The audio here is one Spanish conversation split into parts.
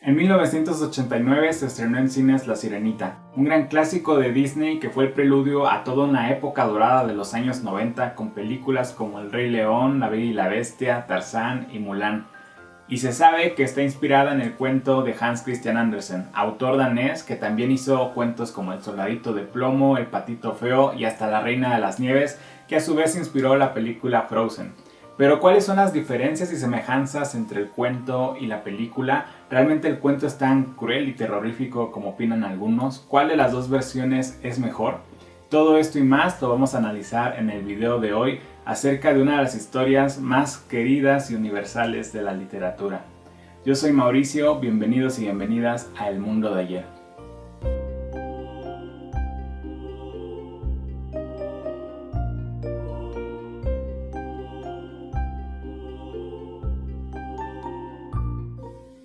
En 1989 se estrenó en cines La Sirenita, un gran clásico de Disney que fue el preludio a toda una época dorada de los años 90 con películas como El Rey León, La Bella y la Bestia, Tarzán y Mulan. Y se sabe que está inspirada en el cuento de Hans Christian Andersen, autor danés que también hizo cuentos como El Soldadito de Plomo, El Patito Feo y hasta La Reina de las Nieves, que a su vez inspiró la película Frozen. Pero ¿cuáles son las diferencias y semejanzas entre el cuento y la película? ¿Realmente el cuento es tan cruel y terrorífico como opinan algunos? ¿Cuál de las dos versiones es mejor? Todo esto y más lo vamos a analizar en el video de hoy acerca de una de las historias más queridas y universales de la literatura. Yo soy Mauricio, bienvenidos y bienvenidas a El Mundo de Ayer.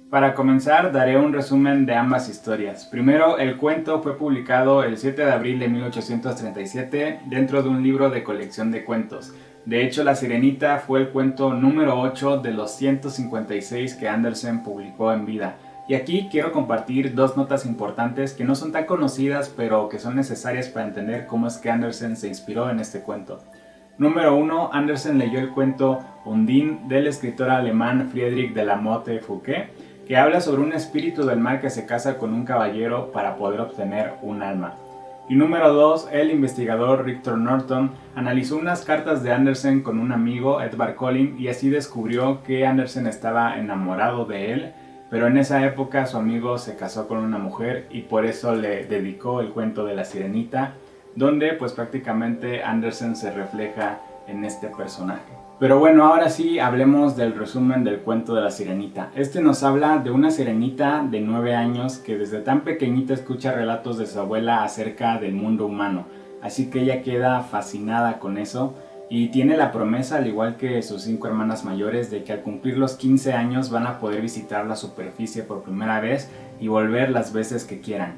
Para comenzar, daré un resumen de ambas historias. Primero, el cuento fue publicado el 7 de abril de 1837 dentro de un libro de colección de cuentos. De hecho, La Sirenita fue el cuento número 8 de los 156 que Andersen publicó en vida. Y aquí quiero compartir dos notas importantes que no son tan conocidas, pero que son necesarias para entender cómo es que Andersen se inspiró en este cuento. Número 1. Andersen leyó el cuento Undine del escritor alemán Friedrich de la Motte Fouqué, que habla sobre un espíritu del mal que se casa con un caballero para poder obtener un alma. Y número 2, el investigador Richard Norton analizó unas cartas de Andersen con un amigo, Edvard Collin, y así descubrió que Andersen estaba enamorado de él, pero en esa época su amigo se casó con una mujer y por eso le dedicó el cuento de la Sirenita, donde pues prácticamente Andersen se refleja en este personaje. Pero bueno, ahora sí hablemos del resumen del cuento de la Sirenita. Este nos habla de una sirenita de 9 años que desde tan pequeñita escucha relatos de su abuela acerca del mundo humano. Así que ella queda fascinada con eso y tiene la promesa, al igual que sus 5 hermanas mayores, de que al cumplir los 15 años van a poder visitar la superficie por primera vez y volver las veces que quieran.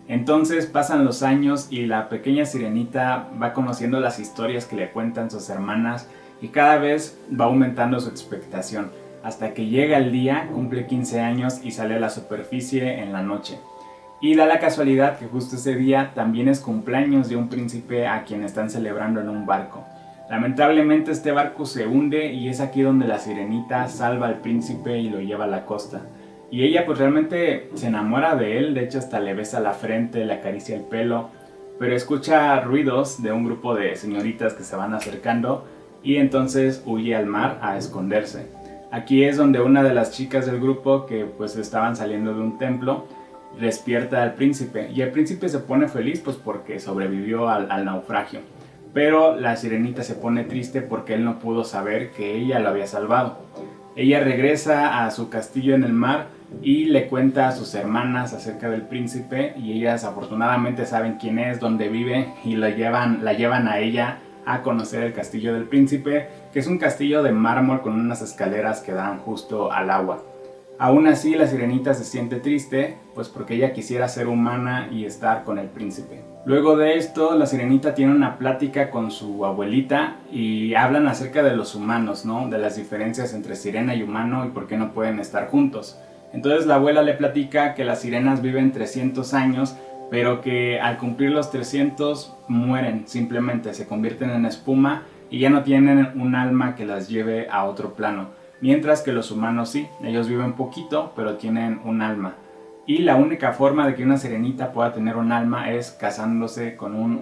Entonces pasan los años y la pequeña sirenita va conociendo las historias que le cuentan sus hermanas y cada vez va aumentando su expectación, hasta que llega el día, cumple 15 años y sale a la superficie en la noche. Y da la casualidad que justo ese día también es cumpleaños de un príncipe a quien están celebrando en un barco. Lamentablemente este barco se hunde y es aquí donde la sirenita salva al príncipe y lo lleva a la costa. Y ella pues realmente se enamora de él, de hecho hasta le besa la frente, le acaricia el pelo, pero escucha ruidos de un grupo de señoritas que se van acercando y entonces huye al mar a esconderse. Aquí es donde una de las chicas del grupo, que pues estaban saliendo de un templo, despierta al príncipe y el príncipe se pone feliz pues porque sobrevivió al naufragio, pero la sirenita se pone triste porque él no pudo saber que ella lo había salvado. Ella regresa a su castillo en el mar y le cuenta a sus hermanas acerca del príncipe y ellas afortunadamente saben quién es, dónde vive y la llevan a ella a conocer el castillo del príncipe, que es un castillo de mármol con unas escaleras que dan justo al agua. Aún así la sirenita se siente triste, pues porque ella quisiera ser humana y estar con el príncipe. Luego de esto, la sirenita tiene una plática con su abuelita y hablan acerca de los humanos, ¿no? De las diferencias entre sirena y humano y por qué no pueden estar juntos. Entonces la abuela le platica que las sirenas viven 300 años, pero que al cumplir los 300 mueren, simplemente se convierten en espuma y ya no tienen un alma que las lleve a otro plano. Mientras que los humanos sí, ellos viven poquito, pero tienen un alma. Y la única forma de que una sirenita pueda tener un alma es casándose con un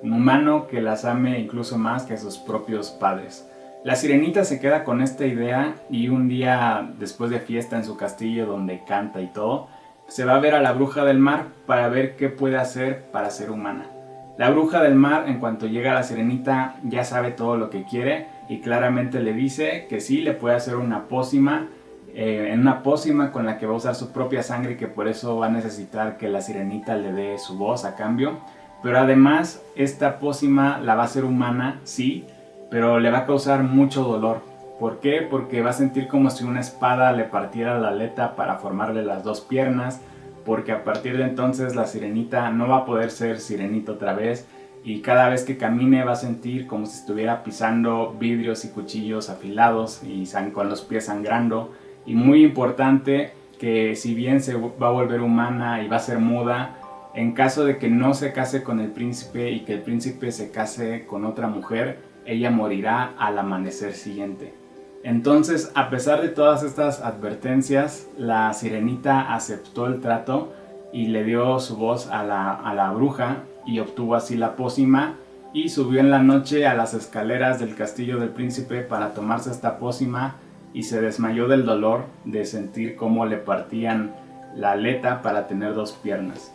humano que las ame incluso más que a sus propios padres. La sirenita se queda con esta idea y un día después de fiesta en su castillo donde canta y todo, se va a ver a la bruja del mar para ver qué puede hacer para ser humana. La bruja del mar, en cuanto llega a la sirenita, ya sabe todo lo que quiere y claramente le dice que sí, le puede hacer una pócima con la que va a usar su propia sangre y que por eso va a necesitar que la sirenita le dé su voz a cambio. Pero además, esta pócima la va a hacer humana, sí, pero le va a causar mucho dolor. ¿Por qué? Porque va a sentir como si una espada le partiera la aleta para formarle las dos piernas, porque a partir de entonces la sirenita no va a poder ser sirenita otra vez y cada vez que camine va a sentir como si estuviera pisando vidrios y cuchillos afilados y con los pies sangrando. Y muy importante, que si bien se va a volver humana y va a ser muda, en caso de que no se case con el príncipe y que el príncipe se case con otra mujer, ella morirá al amanecer siguiente. Entonces, a pesar de todas estas advertencias, la sirenita aceptó el trato y le dio su voz a la bruja y obtuvo así la pócima y subió en la noche a las escaleras del castillo del príncipe para tomarse esta pócima y se desmayó del dolor de sentir cómo le partían la aleta para tener dos piernas.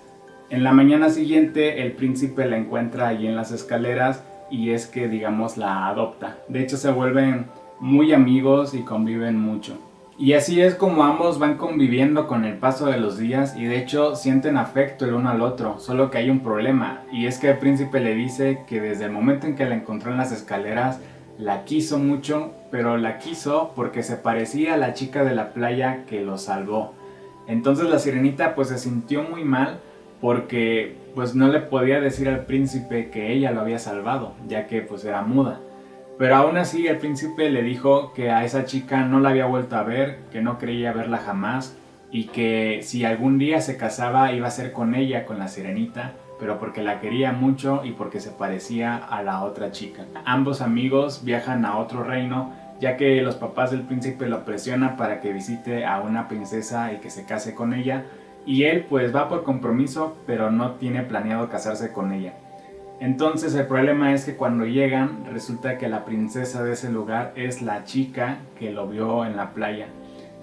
En la mañana siguiente el príncipe la encuentra allí en las escaleras y es que, digamos, la adopta. De hecho, se vuelven muy amigos y conviven mucho. Y así es como ambos van conviviendo con el paso de los días y de hecho sienten afecto el uno al otro, solo que hay un problema y es que el príncipe le dice que desde el momento en que la encontró en las escaleras la quiso mucho, pero la quiso porque se parecía a la chica de la playa que lo salvó. Entonces la sirenita pues se sintió muy mal porque pues no le podía decir al príncipe que ella lo había salvado, ya que pues era muda. Pero aún así el príncipe le dijo que a esa chica no la había vuelto a ver, que no creía verla jamás y que si algún día se casaba iba a ser con ella, con la sirenita, pero porque la quería mucho y porque se parecía a la otra chica. Ambos amigos viajan a otro reino, ya que los papás del príncipe lo presionan para que visite a una princesa y que se case con ella, y él pues va por compromiso, pero no tiene planeado casarse con ella. Entonces el problema es que cuando llegan resulta que la princesa de ese lugar es la chica que lo vio en la playa.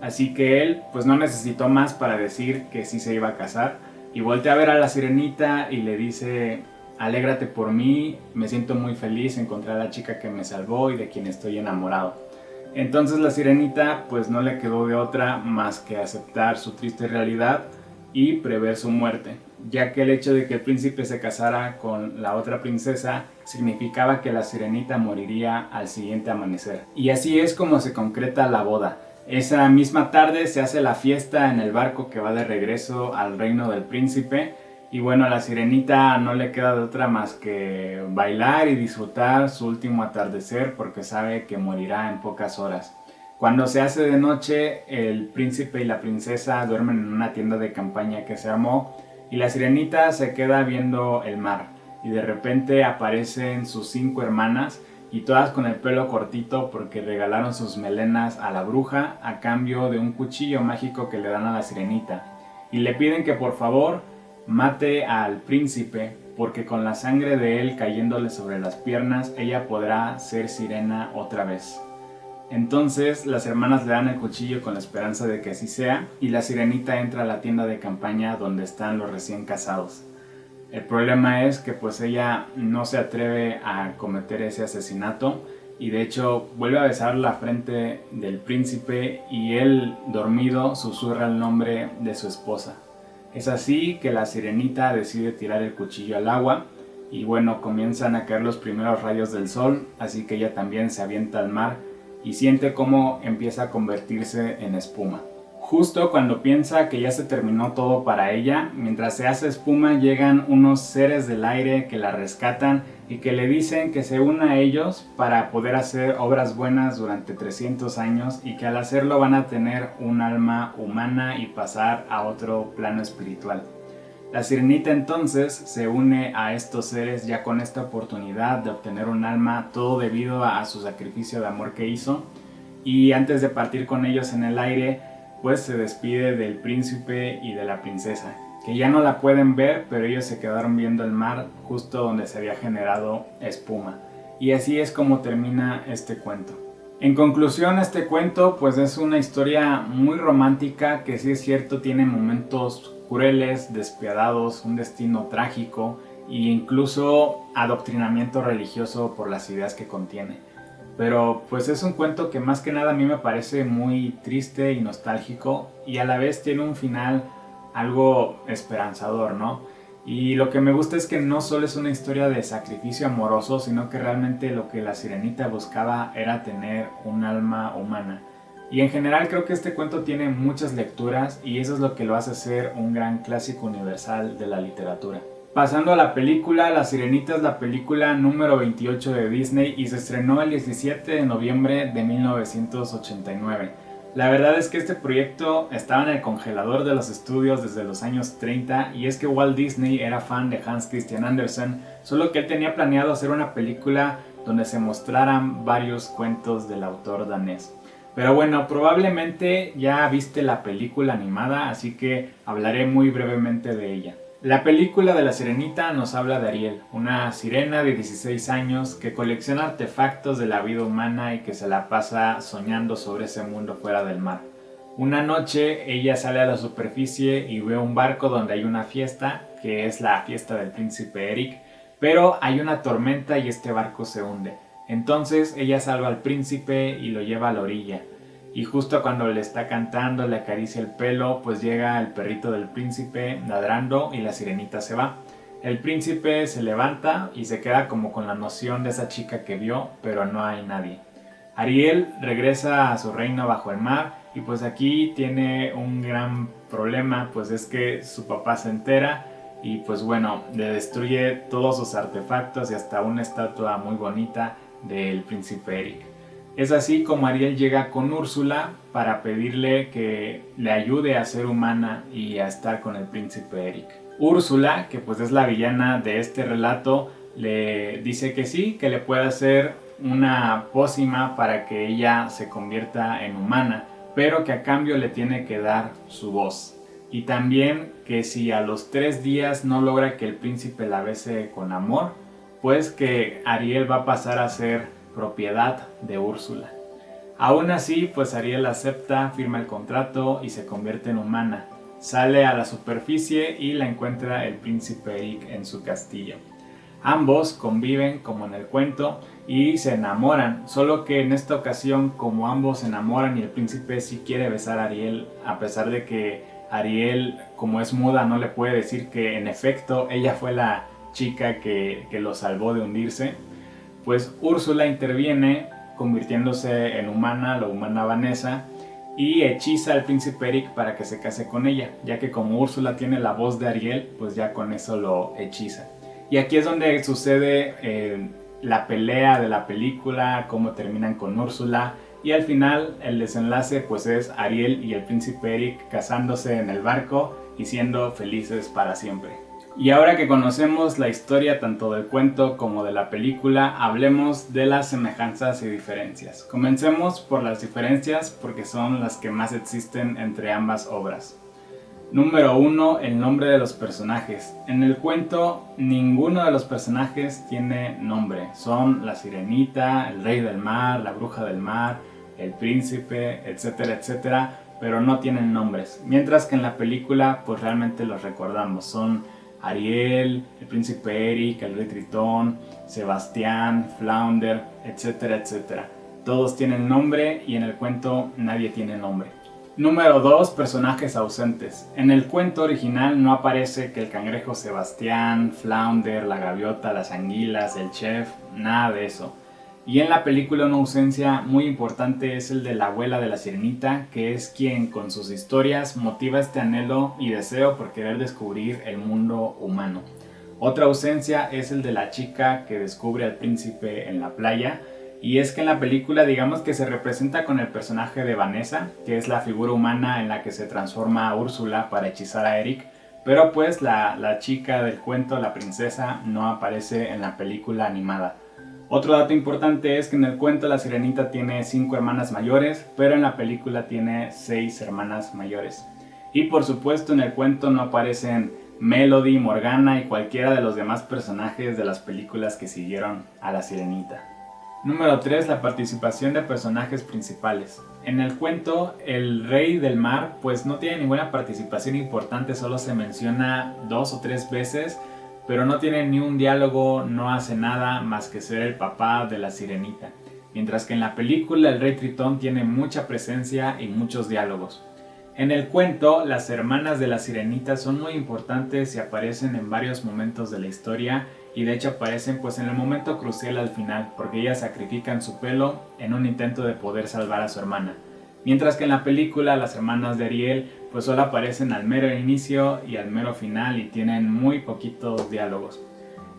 Así que él pues no necesitó más para decir que sí se iba a casar y voltea a ver a la sirenita y le dice: alégrate por mí, me siento muy feliz, encontré a la chica que me salvó y de quien estoy enamorado. Entonces la sirenita pues no le quedó de otra más que aceptar su triste realidad y prever su muerte, ya que el hecho de que el príncipe se casara con la otra princesa significaba que la sirenita moriría al siguiente amanecer. Y así es como se concreta la boda. Esa misma tarde se hace la fiesta en el barco que va de regreso al reino del príncipe y bueno, a la sirenita no le queda de otra más que bailar y disfrutar su último atardecer porque sabe que morirá en pocas horas. Cuando se hace de noche, el príncipe y la princesa duermen en una tienda de campaña que se armó y la sirenita se queda viendo el mar y de repente aparecen sus 5 hermanas y todas con el pelo cortito porque regalaron sus melenas a la bruja a cambio de un cuchillo mágico que le dan a la sirenita y le piden que por favor mate al príncipe porque con la sangre de él cayéndole sobre las piernas ella podrá ser sirena otra vez. Entonces las hermanas le dan el cuchillo con la esperanza de que así sea y la sirenita entra a la tienda de campaña donde están los recién casados. El problema es que pues ella no se atreve a cometer ese asesinato y de hecho vuelve a besar la frente del príncipe y él, dormido, susurra el nombre de su esposa. Es así que la sirenita decide tirar el cuchillo al agua y bueno, comienzan a caer los primeros rayos del sol, así que ella también se avienta al mar y siente cómo empieza a convertirse en espuma. Justo cuando piensa que ya se terminó todo para ella, mientras se hace espuma llegan unos seres del aire que la rescatan y que le dicen que se una a ellos para poder hacer obras buenas durante 300 años y que al hacerlo van a tener un alma humana y pasar a otro plano espiritual. La sirenita entonces se une a estos seres ya con esta oportunidad de obtener un alma, todo debido a su sacrificio de amor que hizo, y antes de partir con ellos en el aire pues se despide del príncipe y de la princesa, que ya no la pueden ver, pero ellos se quedaron viendo el mar justo donde se había generado espuma. Y así es como termina este cuento. En conclusión, este cuento pues es una historia muy romántica que, sí es cierto, tiene momentos crueles, despiadados, un destino trágico e incluso adoctrinamiento religioso por las ideas que contiene. Pero pues es un cuento que más que nada a mí me parece muy triste y nostálgico y a la vez tiene un final algo esperanzador, ¿no? Y lo que me gusta es que no solo es una historia de sacrificio amoroso, sino que realmente lo que la sirenita buscaba era tener un alma humana. Y en general creo que este cuento tiene muchas lecturas y eso es lo que lo hace ser un gran clásico universal de la literatura. Pasando a la película, La Sirenita es la película número 28 de Disney y se estrenó el 17 de noviembre de 1989. La verdad es que este proyecto estaba en el congelador de los estudios desde los años 30 y es que Walt Disney era fan de Hans Christian Andersen, solo que él tenía planeado hacer una película donde se mostraran varios cuentos del autor danés. Pero bueno, probablemente ya viste la película animada, así que hablaré muy brevemente de ella. La película de La Sirenita nos habla de Ariel, una sirena de 16 años que colecciona artefactos de la vida humana y que se la pasa soñando sobre ese mundo fuera del mar. Una noche ella sale a la superficie y ve un barco donde hay una fiesta, que es la fiesta del príncipe Eric, pero hay una tormenta y este barco se hunde. Entonces ella salva al príncipe y lo lleva a la orilla. Y justo cuando le está cantando, le acaricia el pelo, pues llega el perrito del príncipe ladrando y la sirenita se va. El príncipe se levanta y se queda como con la noción de esa chica que vio, pero no hay nadie. Ariel regresa a su reino bajo el mar y pues aquí tiene un gran problema, pues es que su papá se entera y pues bueno, le destruye todos sus artefactos y hasta una estatua muy bonita del príncipe Eric. Es así como Ariel llega con Úrsula para pedirle que le ayude a ser humana y a estar con el príncipe Eric. Úrsula, que pues es la villana de este relato, le dice que sí, que le puede hacer una pócima para que ella se convierta en humana, pero que a cambio le tiene que dar su voz. Y también que si a los 3 días no logra que el príncipe la bese con amor, pues que Ariel va a pasar a ser propiedad de Úrsula. Aún así, pues Ariel acepta, firma el contrato y se convierte en humana. Sale a la superficie y la encuentra el príncipe Eric en su castillo. Ambos conviven como en el cuento y se enamoran, solo que en esta ocasión, como ambos se enamoran y el príncipe sí quiere besar a Ariel, a pesar de que Ariel, como es muda, no le puede decir que en efecto ella fue la chica que lo salvó de hundirse, pues Úrsula interviene convirtiéndose en humana, la humana Vanessa, y hechiza al príncipe Eric para que se case con ella, ya que como Úrsula tiene la voz de Ariel, pues ya con eso lo hechiza. Y aquí es donde sucede la pelea de la película, cómo terminan con Úrsula, y al final el desenlace pues es Ariel y el príncipe Eric casándose en el barco y siendo felices para siempre. Y ahora que conocemos la historia tanto del cuento como de la película, hablemos de las semejanzas y diferencias. Comencemos por las diferencias porque son las que más existen entre ambas obras. Número 1. El nombre de los personajes. En el cuento, ninguno de los personajes tiene nombre. Son la sirenita, el rey del mar, la bruja del mar, el príncipe, etcétera, etcétera, pero no tienen nombres. Mientras que en la película, pues realmente los recordamos. Son Ariel, el príncipe Eric, el rey Tritón, Sebastián, Flounder, etcétera, etcétera. Todos tienen nombre y en el cuento nadie tiene nombre. Número 2. Personajes ausentes. En el cuento original no aparece que el cangrejo Sebastián, Flounder, la gaviota, las anguilas, el chef, nada de eso. Y en la película una ausencia muy importante es el de la abuela de la sirenita, que es quien con sus historias motiva este anhelo y deseo por querer descubrir el mundo humano. Otra ausencia es el de la chica que descubre al príncipe en la playa, y es que en la película digamos que se representa con el personaje de Vanessa, que es la figura humana en la que se transforma Úrsula para hechizar a Eric, pero pues la chica del cuento, la princesa, no aparece en la película animada. Otro dato importante es que en el cuento la sirenita tiene 5 hermanas mayores, pero en la película tiene 6 hermanas mayores. Y por supuesto en el cuento no aparecen Melody, Morgana y cualquiera de los demás personajes de las películas que siguieron a la sirenita. Número 3. La participación de personajes principales. En el cuento, el rey del mar pues no tiene ninguna participación importante, solo se menciona 2 o 3 veces, pero no tiene ni un diálogo, no hace nada más que ser el papá de la sirenita. Mientras que en la película el rey Tritón tiene mucha presencia y muchos diálogos. En el cuento, las hermanas de la sirenita son muy importantes y aparecen en varios momentos de la historia, y de hecho aparecen pues en el momento crucial al final, porque ellas sacrifican su pelo en un intento de poder salvar a su hermana. Mientras que en la película las hermanas de Ariel pues solo aparecen al mero inicio y al mero final y tienen muy poquitos diálogos.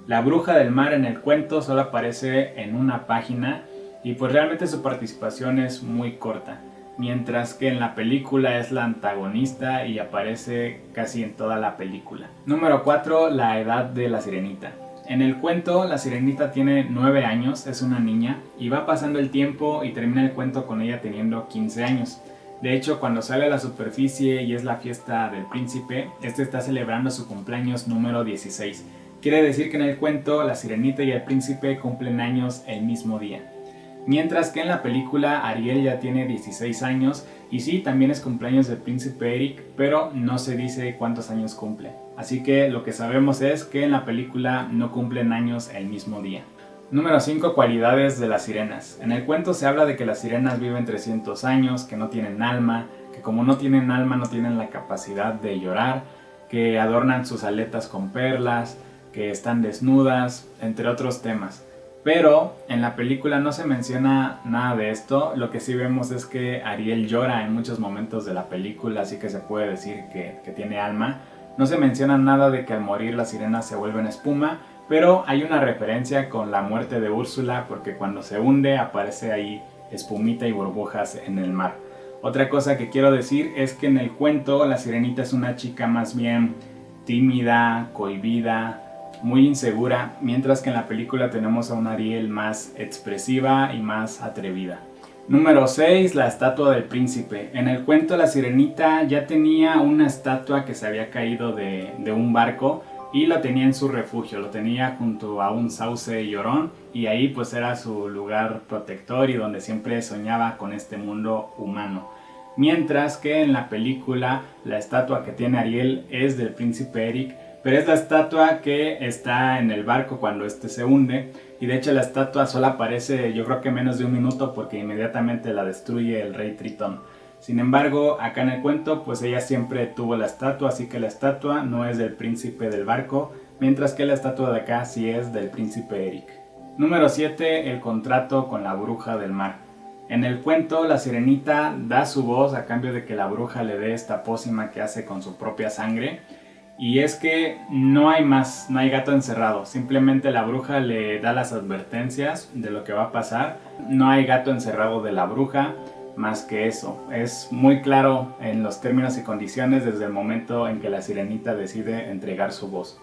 La bruja del mar en el cuento solo aparece en una página y pues realmente su participación es muy corta. mientras que en la película es la antagonista y aparece casi en toda la película. Número 4. La edad de la sirenita. En el cuento, la sirenita tiene 9 años, es una niña, y va pasando el tiempo y termina el cuento con ella teniendo 15 años. De hecho, cuando sale a la superficie y es la fiesta del príncipe, este está celebrando su cumpleaños número 16. Quiere decir que en el cuento, la sirenita y el príncipe cumplen años el mismo día. Mientras que en la película, Ariel ya tiene 16 años y sí, también es cumpleaños del príncipe Eric, pero no se dice cuántos años cumple. Así que lo que sabemos es que en la película no cumplen años el mismo día. Número 5. Cualidades de las sirenas. En el cuento se habla de que las sirenas viven 300 años, que no tienen alma, que como no tienen alma no tienen la capacidad de llorar, que adornan sus aletas con perlas, que están desnudas, entre otros temas. Pero en la película no se menciona nada de esto. Lo que sí vemos es que Ariel llora en muchos momentos de la película, así que se puede decir que tiene alma. No se menciona nada de que al morir las sirenas se vuelven espuma, pero hay una referencia con la muerte de Úrsula, porque cuando se hunde aparece ahí espumita y burbujas en el mar. Otra cosa que quiero decir es que en el cuento la sirenita es una chica más bien tímida, cohibida, muy insegura, mientras que en la película tenemos a una Ariel más expresiva y más atrevida. Número 6. La estatua del príncipe. En el cuento la sirenita ya tenía una estatua que se había caído de un barco y lo tenía en su refugio, lo tenía junto a un sauce llorón y ahí pues era su lugar protector y donde siempre soñaba con este mundo humano. Mientras que en la película la estatua que tiene Ariel es del príncipe Eric, pero es la estatua que está en el barco cuando este se hunde y de hecho la estatua solo aparece yo creo que menos de un minuto porque inmediatamente la destruye el rey Tritón. Sin embargo, acá en el cuento pues ella siempre tuvo la estatua, así que la estatua no es del príncipe del barco, mientras que la estatua de acá sí es del príncipe Eric. Número 7. El contrato con la bruja del mar. En el cuento la sirenita da su voz a cambio de que la bruja le dé esta pócima que hace con su propia sangre. Y es que no hay más, no hay gato encerrado, simplemente la bruja le da las advertencias de lo que va a pasar. No hay gato encerrado de la bruja, más que eso. Es muy claro en los términos y condiciones desde el momento en que la sirenita decide entregar su voz.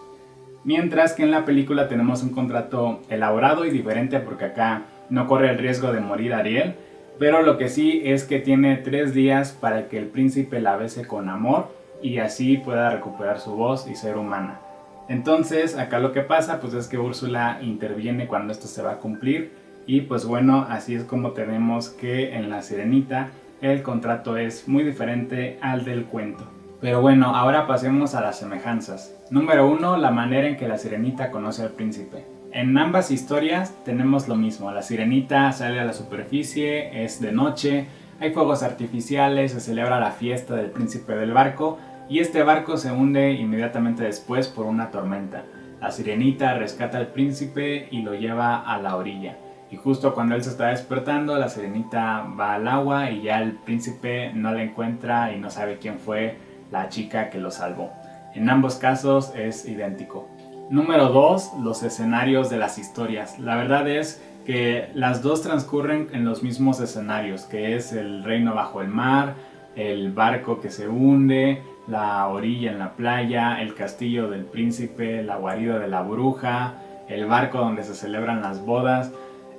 Mientras que en la película tenemos un contrato elaborado y diferente porque acá no corre el riesgo de morir Ariel, pero lo que sí es que tiene 3 días para que el príncipe la bese con amor y así pueda recuperar su voz y ser humana. Entonces acá lo que pasa pues es que Úrsula interviene cuando esto se va a cumplir y pues bueno, así es como tenemos que en La Sirenita el contrato es muy diferente al del cuento. Pero bueno, ahora pasemos a las semejanzas. Número 1. La manera en que la sirenita conoce al príncipe. En ambas historias tenemos lo mismo, la sirenita sale a la superficie, es de noche, hay fuegos artificiales, se celebra la fiesta del príncipe del barco y este barco se hunde inmediatamente después por una tormenta. La sirenita rescata al príncipe y lo lleva a la orilla. Y justo cuando él se está despertando, la sirenita va al agua y ya el príncipe no la encuentra y no sabe quién fue la chica que lo salvó. En ambos casos es idéntico. Número 2. Los escenarios de las historias. La verdad es que las dos transcurren en los mismos escenarios, que es el reino bajo el mar, el barco que se hunde, la orilla en la playa, el castillo del príncipe, la guarida de la bruja, el barco donde se celebran las bodas.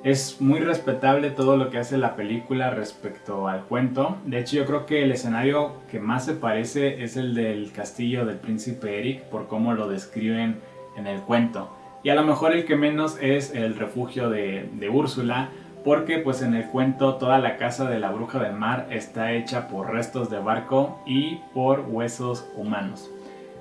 Es muy respetable todo lo que hace la película respecto al cuento. De hecho, yo creo que el escenario que más se parece es el del castillo del príncipe Eric, por cómo lo describen en el cuento. Y a lo mejor el que menos es el refugio de Úrsula, porque pues en el cuento toda la casa de la bruja del mar está hecha por restos de barco y por huesos humanos.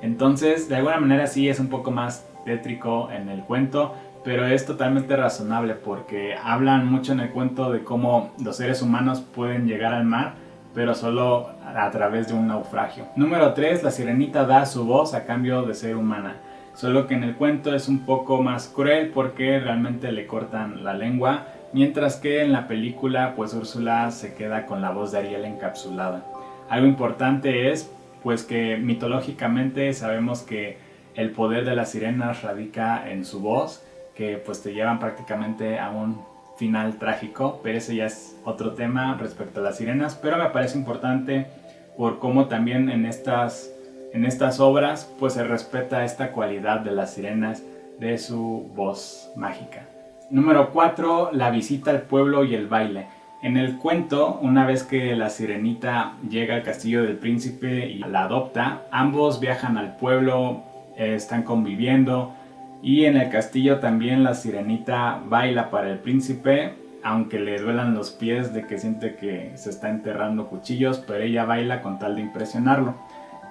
Entonces, de alguna manera sí es un poco más tétrico en el cuento, pero es totalmente razonable porque hablan mucho en el cuento de cómo los seres humanos pueden llegar al mar, pero solo a través de un naufragio. Número 3. La sirenita da su voz a cambio de ser humana. Solo que en el cuento es un poco más cruel porque realmente le cortan la lengua, mientras que en la película pues Úrsula se queda con la voz de Ariel encapsulada. Algo importante es pues que mitológicamente sabemos que el poder de las sirenas radica en su voz, que pues te llevan prácticamente a un final trágico, pero ese ya es otro tema respecto a las sirenas, pero me parece importante por cómo también en estas obras pues se respeta esta cualidad de las sirenas, de su voz mágica. Número 4. La visita al pueblo y el baile. En el cuento, una vez que la sirenita llega al castillo del príncipe y la adopta, ambos viajan al pueblo, están conviviendo, y en el castillo también la sirenita baila para el príncipe, aunque le duelan los pies de que siente que se está enterrando cuchillos, pero ella baila con tal de impresionarlo.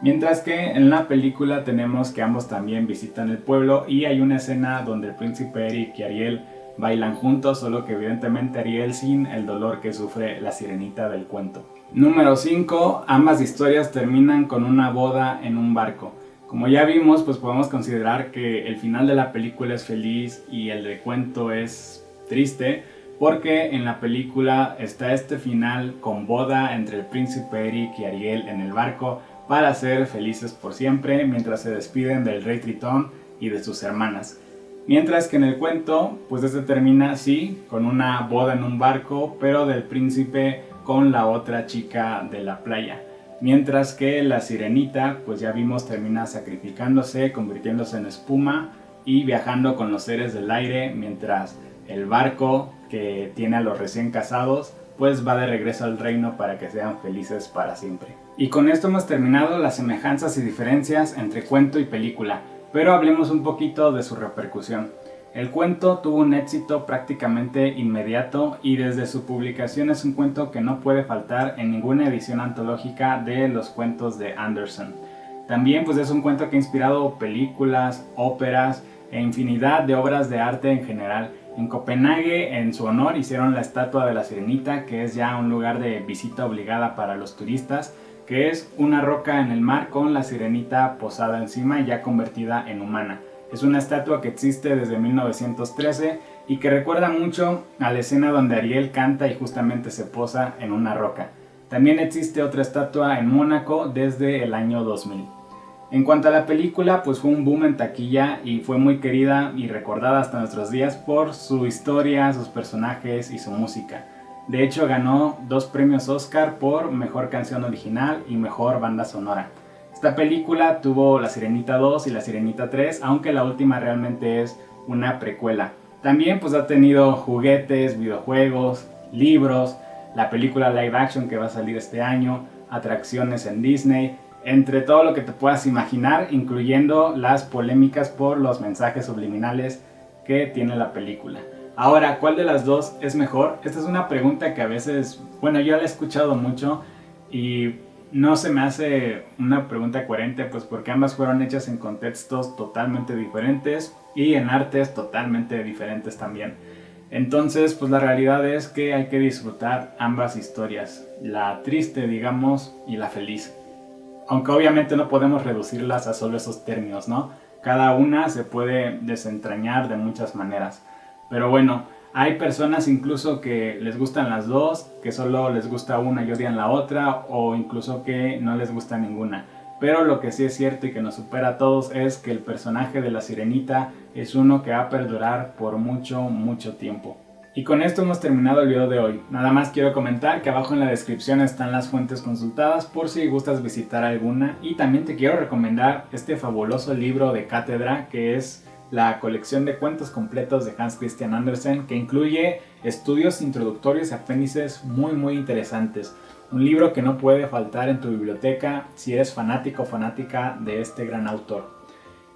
Mientras que en la película tenemos que ambos también visitan el pueblo y hay una escena donde el príncipe Eric y Ariel bailan juntos, solo que evidentemente Ariel sin el dolor que sufre la sirenita del cuento. Número 5. Ambas historias terminan con una boda en un barco. Como ya vimos, pues podemos considerar que el final de la película es feliz y el del cuento es triste, porque en la película está este final con boda entre el príncipe Eric y Ariel en el barco para ser felices por siempre mientras se despiden del rey Tritón y de sus hermanas. Mientras que en el cuento, pues este termina sí, con una boda en un barco, pero del príncipe con la otra chica de la playa. Mientras que la sirenita, pues ya vimos, termina sacrificándose, convirtiéndose en espuma y viajando con los seres del aire, mientras el barco que tiene a los recién casados, pues va de regreso al reino para que sean felices para siempre. Y con esto hemos terminado las semejanzas y diferencias entre cuento y película. Pero hablemos un poquito de su repercusión. El cuento tuvo un éxito prácticamente inmediato y desde su publicación es un cuento que no puede faltar en ninguna edición antológica de los cuentos de Andersen. También pues es un cuento que ha inspirado películas, óperas e infinidad de obras de arte en general. En Copenhague, en su honor, hicieron la estatua de la Sirenita, que es ya un lugar de visita obligada para los turistas, que es una roca en el mar con la sirenita posada encima y ya convertida en humana. Es una estatua que existe desde 1913 y que recuerda mucho a la escena donde Ariel canta y justamente se posa en una roca. También existe otra estatua en Mónaco desde el año 2000. En cuanto a la película, pues fue un boom en taquilla y fue muy querida y recordada hasta nuestros días por su historia, sus personajes y su música. De hecho, ganó 2 premios Oscar por Mejor Canción Original y Mejor Banda Sonora. Esta película tuvo La Sirenita 2 y La Sirenita 3, aunque la última realmente es una precuela. También pues ha tenido juguetes, videojuegos, libros, la película live action que va a salir este año, atracciones en Disney, entre todo lo que te puedas imaginar, incluyendo las polémicas por los mensajes subliminales que tiene la película. Ahora, ¿cuál de las dos es mejor? Esta es una pregunta que a veces, bueno, yo la he escuchado mucho y no se me hace una pregunta coherente, pues porque ambas fueron hechas en contextos totalmente diferentes y en artes totalmente diferentes también. Entonces, pues la realidad es que hay que disfrutar ambas historias, la triste, digamos, y la feliz. Aunque obviamente no podemos reducirlas a solo esos términos, ¿no? Cada una se puede desentrañar de muchas maneras. Pero bueno, hay personas incluso que les gustan las dos, que solo les gusta una y odian la otra, o incluso que no les gusta ninguna. Pero lo que sí es cierto y que nos supera a todos es que el personaje de la Sirenita es uno que va a perdurar por mucho, mucho tiempo. Y con esto hemos terminado el video de hoy. Nada más quiero comentar que abajo en la descripción están las fuentes consultadas por si gustas visitar alguna. Y también te quiero recomendar este fabuloso libro de cátedra que es la colección de cuentos completos de Hans Christian Andersen, que incluye estudios introductorios y apéndices muy interesantes. Un libro que no puede faltar en tu biblioteca si eres fanático o fanática de este gran autor.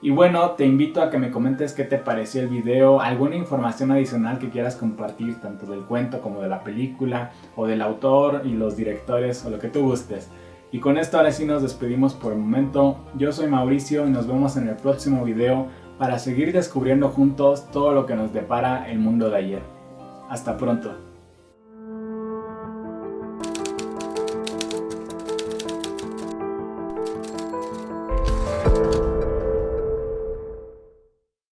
Y bueno, te invito a que me comentes qué te pareció el video, alguna información adicional que quieras compartir tanto del cuento como de la película o del autor y los directores o lo que tú gustes. Y con esto ahora sí nos despedimos por el momento. Yo soy Mauricio y nos vemos en el próximo video para seguir descubriendo juntos todo lo que nos depara el mundo de ayer. Hasta pronto.